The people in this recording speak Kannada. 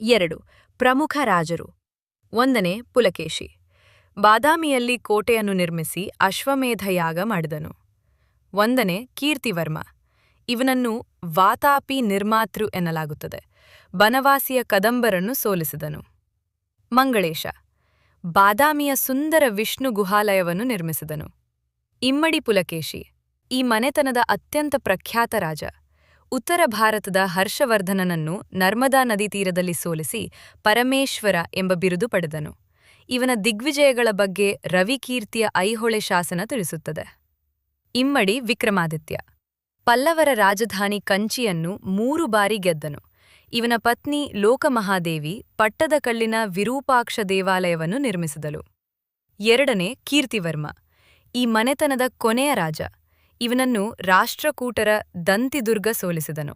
2. ಪ್ರಮುಖ ರಾಜರು. 1ನೇ ಪುಲಕೇಶಿ. ಬಾದಾಮಿಯಲ್ಲಿ ಕೋಟೆಯನ್ನು ನಿರ್ಮಿಸಿ ಅಶ್ವಮೇಧ ಯಾಗ ಮಾಡಿದನು. 1ನೇ ಕೀರ್ತಿವರ್ಮ. ಇವನನ್ನು ವಾತಾಪಿ ನಿರ್ಮಾತೃ ಎನ್ನಲಾಗುತ್ತದೆ. ಬನವಾಸಿಯ ಕದಂಬರನ್ನು ಸೋಲಿಸಿದನು. ಮಂಗಳೇಶ. ಬಾದಾಮಿಯ ಸುಂದರ ವಿಷ್ಣು ಗುಹಾಲಯವನ್ನು ನಿರ್ಮಿಸಿದನು. ಇಮ್ಮಡಿ ಪುಲಕೇಶಿ. ಈ ಮನೆತನದ ಅತ್ಯಂತ ಪ್ರಖ್ಯಾತ ರಾಜ. ಉತ್ತರ ಭಾರತದ ಹರ್ಷವರ್ಧನನನ್ನು ನರ್ಮದಾ ನದಿ ತೀರದಲ್ಲಿ ಸೋಲಿಸಿ ಪರಮೇಶ್ವರ ಎಂಬ ಬಿರುದು ಪಡೆದನು. ಇವನ ದಿಗ್ವಿಜಯಗಳ ಬಗ್ಗೆ ರವಿಕೀರ್ತಿಯ ಐಹೊಳೆ ಶಾಸನ ತಿಳಿಸುತ್ತದೆ. ಇಮ್ಮಡಿ ವಿಕ್ರಮಾದಿತ್ಯ. ಪಲ್ಲವರ ರಾಜಧಾನಿ ಕಂಚಿಯನ್ನು 3 ಬಾರಿ ಗೆದ್ದನು. ಇವನ ಪತ್ನಿ ಲೋಕಮಹಾದೇವಿ ಪಟ್ಟದಕಲ್ಲಿನ ವಿರೂಪಾಕ್ಷ ದೇವಾಲಯವನ್ನು ನಿರ್ಮಿಸಿದಳು. 2ನೇ ಕೀರ್ತಿವರ್ಮ. ಈ ಮನೆತನದ ಕೊನೆಯ ರಾಜ. ಇವನನ್ನು ರಾಷ್ಟ್ರಕೂಟರ ದಂತಿದುರ್ಗ ಸೋಲಿಸಿದನು.